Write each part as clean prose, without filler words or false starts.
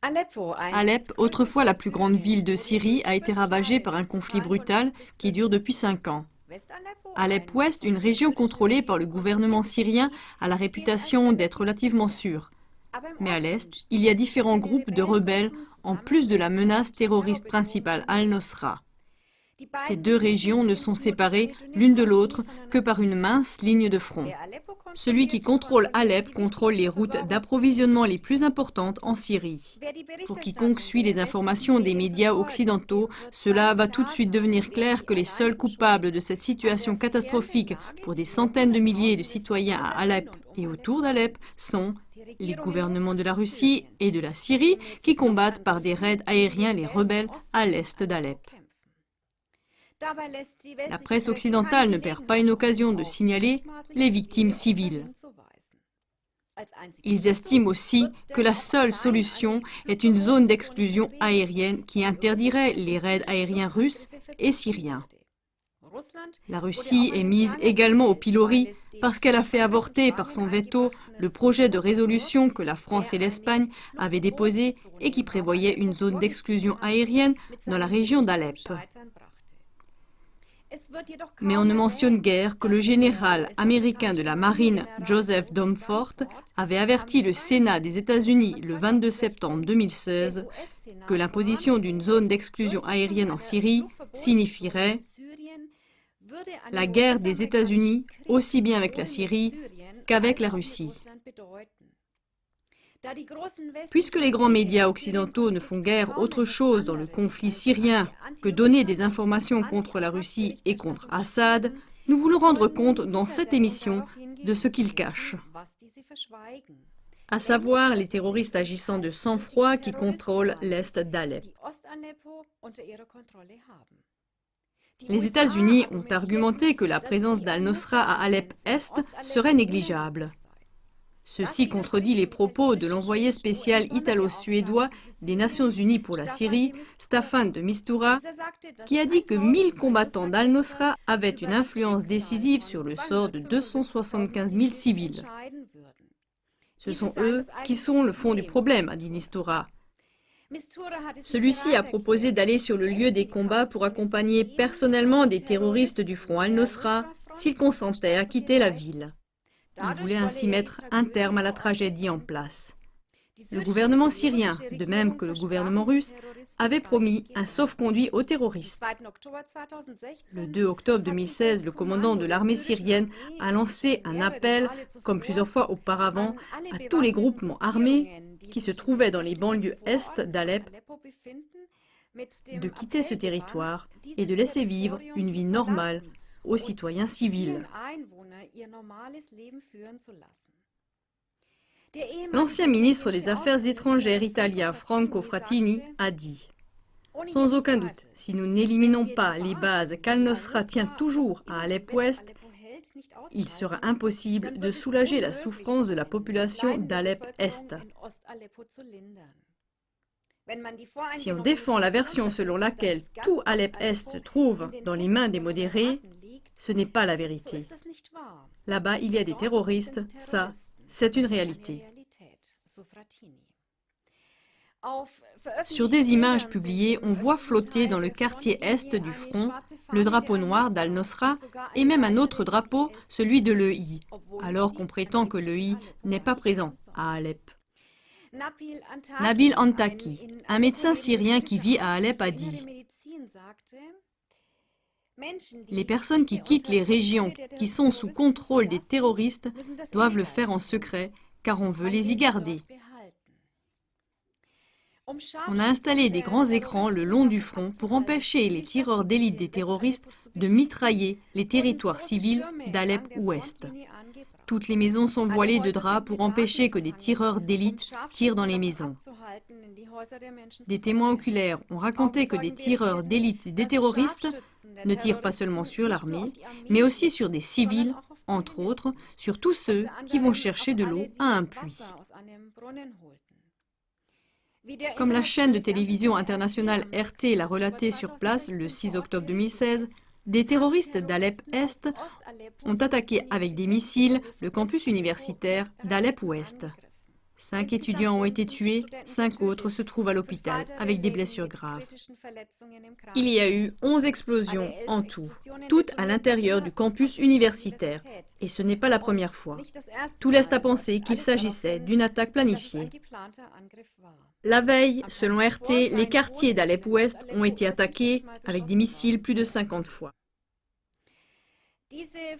Alep, autrefois la plus grande ville de Syrie, a été ravagée par un conflit brutal qui dure depuis 5 ans. Alep-Ouest, une région contrôlée par le gouvernement syrien, a la réputation d'être relativement sûre. Mais à l'est, il y a différents groupes de rebelles, en plus de la menace terroriste principale Al-Nosra. Ces deux régions ne sont séparées l'une de l'autre que par une mince ligne de front. Celui qui contrôle Alep contrôle les routes d'approvisionnement les plus importantes en Syrie. Pour quiconque suit les informations des médias occidentaux, cela va tout de suite devenir clair que les seuls coupables de cette situation catastrophique pour des centaines de milliers de citoyens à Alep et autour d'Alep sont les gouvernements de la Russie et de la Syrie qui combattent par des raids aériens les rebelles à l'est d'Alep. La presse occidentale ne perd pas une occasion de signaler les victimes civiles. Ils estiment aussi que la seule solution est une zone d'exclusion aérienne qui interdirait les raids aériens russes et syriens. La Russie est mise également au pilori parce qu'elle a fait avorter par son veto le projet de résolution que la France et l'Espagne avaient déposé et qui prévoyait une zone d'exclusion aérienne dans la région d'Alep. Mais on ne mentionne guère que le général américain de la marine Joseph Dunford avait averti le Sénat des États-Unis le 22 septembre 2016 que l'imposition d'une zone d'exclusion aérienne en Syrie signifierait la guerre des États-Unis aussi bien avec la Syrie qu'avec la Russie. Puisque les grands médias occidentaux ne font guère autre chose dans le conflit syrien que donner des informations contre la Russie et contre Assad, nous voulons rendre compte dans cette émission de ce qu'ils cachent. À savoir les terroristes agissant de sang-froid qui contrôlent l'est d'Alep. Les États-Unis ont argumenté que la présence d'Al-Nosra à Alep-Est serait négligeable. Ceci contredit les propos de l'envoyé spécial italo-suédois des Nations Unies pour la Syrie, Staffan de Mistura, qui a dit que 1000 combattants d'Al-Nosra avaient une influence décisive sur le sort de 275 000 civils. Ce sont eux qui sont le fond du problème, a dit Mistura. Celui-ci a proposé d'aller sur le lieu des combats pour accompagner personnellement des terroristes du front Al-Nosra s'ils consentaient à quitter la ville. Il voulait ainsi mettre un terme à la tragédie en place. Le gouvernement syrien, de même que le gouvernement russe, avait promis un sauf-conduit aux terroristes. Le 2 octobre 2016, le commandant de l'armée syrienne a lancé un appel, comme plusieurs fois auparavant, à tous les groupements armés qui se trouvaient dans les banlieues est d'Alep de quitter ce territoire et de laisser vivre une vie normale aux citoyens civils. L'ancien ministre des Affaires étrangères italien Franco Frattini a dit « Sans aucun doute, si nous n'éliminons pas les bases qu'Al-Nosra tient toujours à Alep-Ouest, il sera impossible de soulager la souffrance de la population d'Alep-Est. Si on défend la version selon laquelle tout Alep-Est se trouve dans les mains des modérés, ce n'est pas la vérité. Là-bas, il y a des terroristes, ça, c'est une réalité. » Sur des images publiées, on voit flotter dans le quartier est du front le drapeau noir d'Al-Nosra et même un autre drapeau, celui de l'EI, alors qu'on prétend que l'EI n'est pas présent à Alep. Nabil Antaki, un médecin syrien qui vit à Alep, a dit « Les personnes qui quittent les régions qui sont sous contrôle des terroristes doivent le faire en secret, car on veut les y garder. » On a installé des grands écrans le long du front pour empêcher les tireurs d'élite des terroristes de mitrailler les territoires civils d'Alep-Ouest. Toutes les maisons sont voilées de draps pour empêcher que des tireurs d'élite tirent dans les maisons. Des témoins oculaires ont raconté que des tireurs d'élite des terroristes ne tirent pas seulement sur l'armée, mais aussi sur des civils, entre autres, sur tous ceux qui vont chercher de l'eau à un puits. Comme la chaîne de télévision internationale RT l'a relaté sur place le 6 octobre 2016, des terroristes d'Alep-Est ont attaqué avec des missiles le campus universitaire d'Alep-Ouest. 5 étudiants ont été tués, 5 autres se trouvent à l'hôpital avec des blessures graves. Il y a eu 11 explosions en tout, toutes à l'intérieur du campus universitaire. Et ce n'est pas la première fois. Tout laisse à penser qu'il s'agissait d'une attaque planifiée. La veille, selon RT, les quartiers d'Alep-Ouest ont été attaqués avec des missiles plus de 50 fois.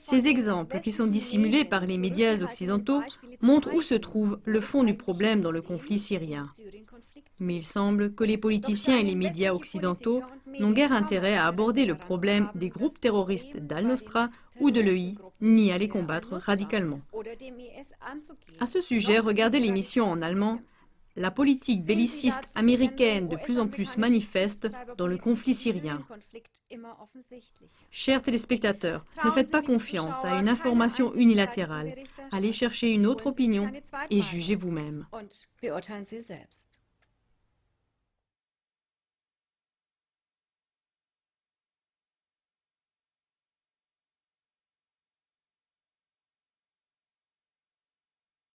Ces exemples, qui sont dissimulés par les médias occidentaux, montrent où se trouve le fond du problème dans le conflit syrien. Mais il semble que les politiciens et les médias occidentaux n'ont guère intérêt à aborder le problème des groupes terroristes d'Al-Nosra ou de l'EI, ni à les combattre radicalement. À ce sujet, regardez l'émission en allemand « La politique belliciste américaine de plus en plus manifeste dans le conflit syrien ». Chers téléspectateurs, ne faites pas confiance à une information unilatérale. Allez chercher une autre opinion et jugez vous-même.